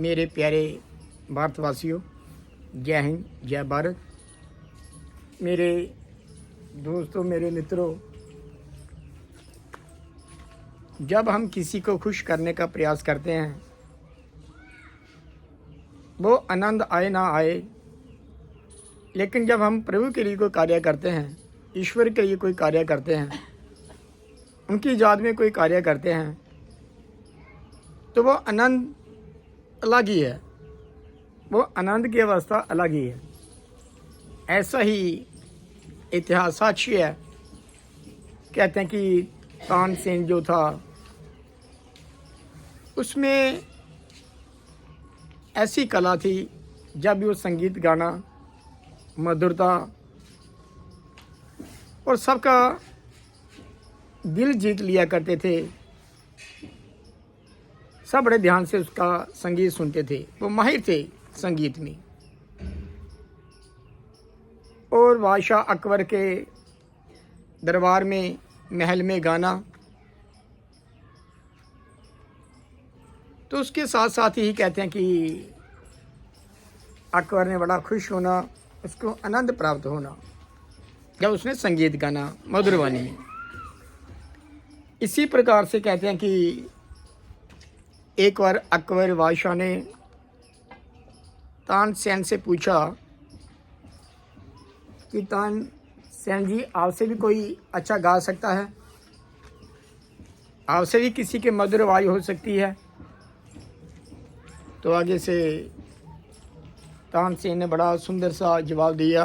मेरे प्यारे भारतवासियों, जय हिंद, जय भारत। मेरे दोस्तों, मेरे मित्रों, जब हम किसी को खुश करने का प्रयास करते हैं, वो आनंद आए ना आए, लेकिन जब हम प्रभु के लिए कोई कार्य करते हैं, ईश्वर के लिए कोई कार्य करते हैं, उनकी याद में कोई कार्य करते हैं, तो वो आनंद अलग ही है, वो आनंद की अवस्था अलग ही है। ऐसा ही इतिहास साक्षी है। कहते हैं कि तानसेन जो था, उसमें ऐसी कला थी, जब भी वो संगीत गाना, मधुरता और सबका दिल जीत लिया करते थे। सब बड़े ध्यान से उसका संगीत सुनते थे। वो माहिर थे संगीत में। और बादशाह अकबर के दरबार में, महल में गाना, तो उसके साथ साथ ही कहते हैं कि अकबर ने बड़ा खुश होना, उसको आनंद प्राप्त होना जब उसने संगीत गाना मधुरवाणी में। इसी प्रकार से कहते हैं कि एक बार अकबर बादशाह ने तानसेन से पूछा कि तानसेन जी, आपसे भी कोई अच्छा गा सकता है? आपसे भी किसी के मधुर आवाज़ हो सकती है? तो आगे से तानसेन ने बड़ा सुंदर सा जवाब दिया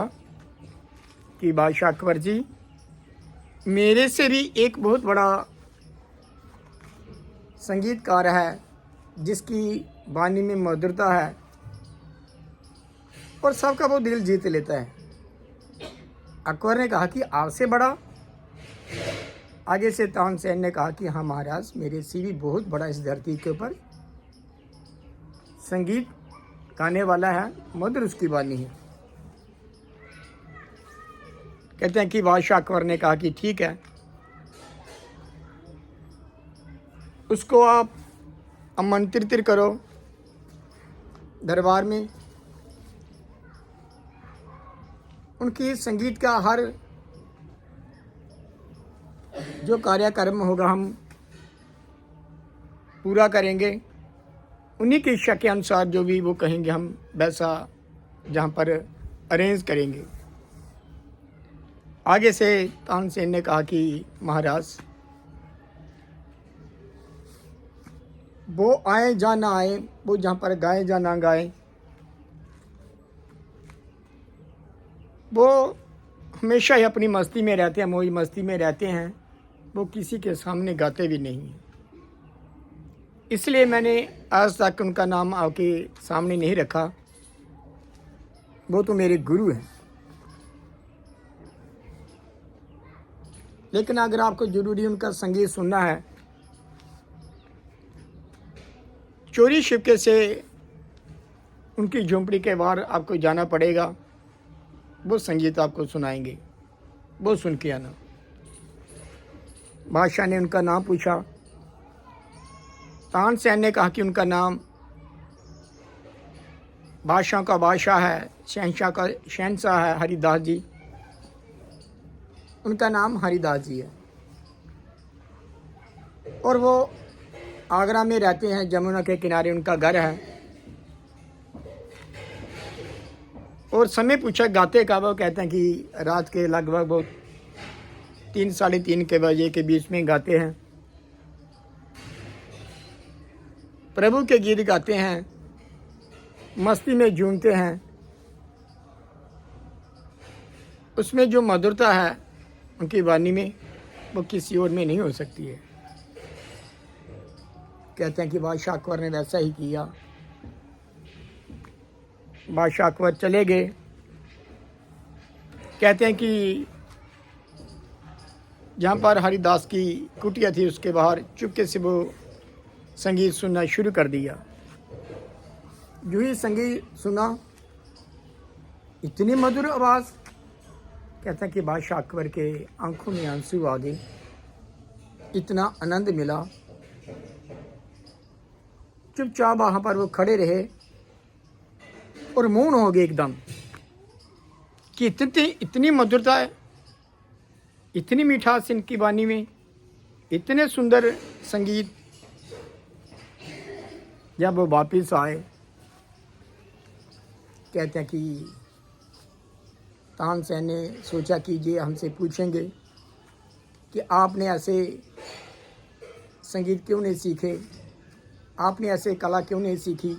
कि बादशाह अकबर जी, मेरे से भी एक बहुत बड़ा संगीतकार है, जिसकी वाणी में मधुरता है और सबका वो दिल जीत लेता है। अकबर ने कहा कि आपसे बड़ा? आगे से तानसेन ने कहा कि हाँ महाराज, मेरे से भी बहुत बड़ा इस धरती के ऊपर संगीत गाने वाला है, मधुर उसकी वाणी है। कहते हैं कि बादशाह अकबर ने कहा कि ठीक है, उसको आप आमंत्रित करो दरबार में। उनकी संगीत का हर जो कार्यक्रम होगा हम पूरा करेंगे। उन्हीं की इच्छा के अनुसार जो भी वो कहेंगे, हम वैसा जहाँ पर अरेंज करेंगे। आगे से तानसेन ने कहा कि महाराज, वो आए या ना आए, वो जहाँ पर गाए या ना गाए, वो हमेशा ही अपनी मस्ती में रहते हैं, मौज मस्ती में रहते हैं। वो किसी के सामने गाते भी नहीं हैं। इसलिए मैंने आज तक उनका नाम आपके सामने नहीं रखा। वो तो मेरे गुरु हैं। लेकिन अगर आपको जरूरी उनका संगीत सुनना है, चोरी छिपके से उनकी झोंपड़ी के बाहर आपको जाना पड़ेगा। वो संगीत आपको सुनाएंगे, वो सुन के आना। बादशाह ने उनका नाम पूछा। तानसेन ने कहा कि उनका नाम बादशाह का बादशाह है, शहंशाह का शहंशाह है, हरिदास जी। उनका नाम हरिदास जी है और वो आगरा में रहते हैं, जमुना के किनारे उनका घर है। और समय पूछा गाते का, वो कहते हैं कि रात के लगभग वो 3 साढ़े 3 के बजे के बीच में गाते हैं। प्रभु के गीत गाते हैं, मस्ती में झूमते हैं। उसमें जो मधुरता है उनकी वाणी में, वो किसी और में नहीं हो सकती है। कहते हैं कि बादशाह अकबर ने वैसा ही किया। बादशाह अकबर चले गए। कहते हैं कि जहाँ पर हरिदास की कुटिया थी, उसके बाहर चुपके से वो संगीत सुनना शुरू कर दिया। जो ही संगीत सुना, इतनी मधुर आवाज़, कहते हैं कि बादशाह अकबर के आंखों में आंसू आ गए। इतना आनंद मिला चुपचाप वहाँ पर वो खड़े रहे और मौन हो गए एकदम कि इतनी मधुरता है, इतनी मिठास इनकी वाणी में, इतने सुंदर संगीत। जब वो वापिस आए, कहते हैं कि तानसेन ने सोचा कि ये हमसे पूछेंगे कि आपने ऐसे संगीत क्यों नहीं सीखे, आपने ऐसे कला क्यों नहीं सीखी,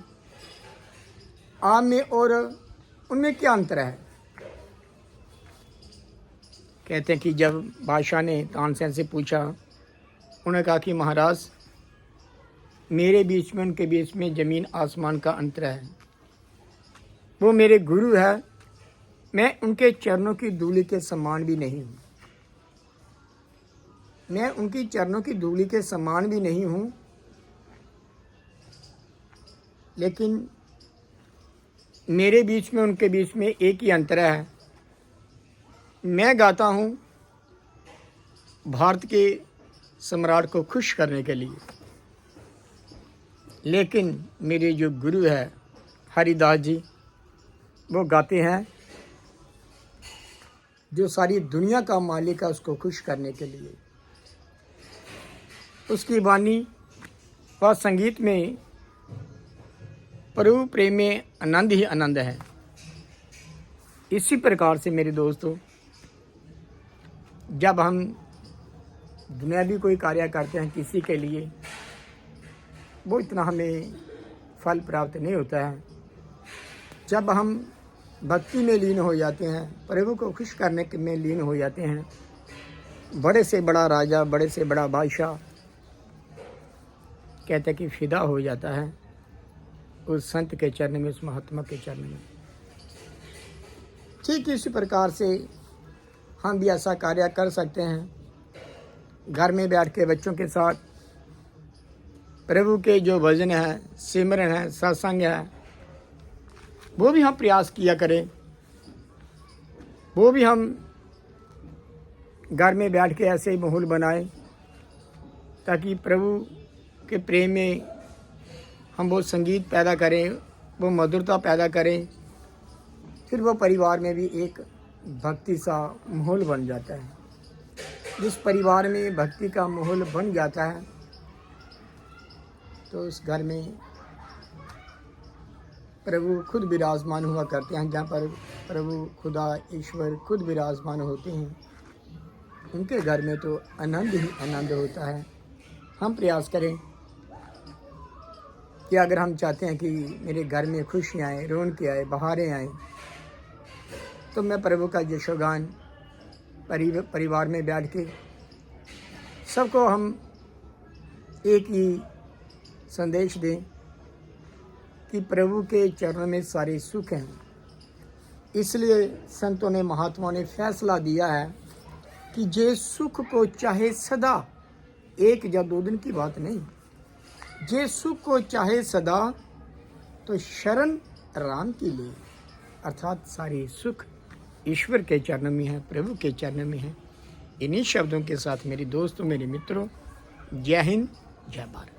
आप में और उनमें क्या अंतर है। कहते हैं कि जब बादशाह ने तानसेन से पूछा, उन्होंने कहा कि महाराज, मेरे बीच में उनके बीच में ज़मीन आसमान का अंतर है। वो मेरे गुरु है, मैं उनके चरणों की धूलि के समान भी नहीं हूँ, मैं उनकी चरणों की धूलि के समान भी नहीं हूँ, लेकिन मेरे बीच में उनके बीच में एक ही अंतर है। मैं गाता हूँ भारत के सम्राट को खुश करने के लिए, लेकिन मेरे जो गुरु है हरिदास जी, वो गाते हैं जो सारी दुनिया का मालिक है उसको खुश करने के लिए। उसकी वाणी व संगीत में प्रभु प्रेम में आनंद ही आनंद है। इसी प्रकार से मेरे दोस्तों, जब हम दुनियावी कोई कार्य करते हैं किसी के लिए, वो इतना हमें फल प्राप्त नहीं होता है। जब हम भक्ति में लीन हो जाते हैं, प्रभु को खुश करने में लीन हो जाते हैं, बड़े से बड़ा राजा, बड़े से बड़ा बादशाह कहते हैं कि फिदा हो जाता है उस संत के चरण में, उस महात्मा के चरण में। ठीक इसी प्रकार से हम भी ऐसा कार्य कर सकते हैं। घर में बैठ के बच्चों के साथ प्रभु के जो भजन है, सिमरन है, सत्संग है, वो भी हम प्रयास किया करें। वो भी हम घर में बैठ के ऐसे ही माहौल बनाएं ताकि प्रभु के प्रेम में हम वो संगीत पैदा करें, वो मधुरता पैदा करें। फिर वो परिवार में भी एक भक्ति सा माहौल बन जाता है। जिस परिवार में भक्ति का माहौल बन जाता है तो उस घर में प्रभु खुद विराजमान हुआ करते हैं। जहाँ पर प्रभु खुदा ईश्वर खुद विराजमान होते हैं, उनके घर में तो आनंद ही आनंद होता है। हम प्रयास करें कि अगर हम चाहते हैं कि मेरे घर में खुशियाँ आए, रौनकें आए, बहारें आए, तो मैं प्रभु का यशोगान परिवार में बैठ के सबको हम एक ही संदेश दें कि प्रभु के चरणों में सारे सुख हैं। इसलिए संतों ने, महात्माओं ने फैसला दिया है कि जे सुख को चाहे सदा, एक या दो दिन की बात नहीं, जे सुख को चाहे सदा तो शरण राम की ले। अर्थात सारे सुख ईश्वर के चरणों में है, प्रभु के चरणों में है। इन्हीं शब्दों के साथ मेरे दोस्तों, मेरे मित्रों, जय हिंद, जय भारत।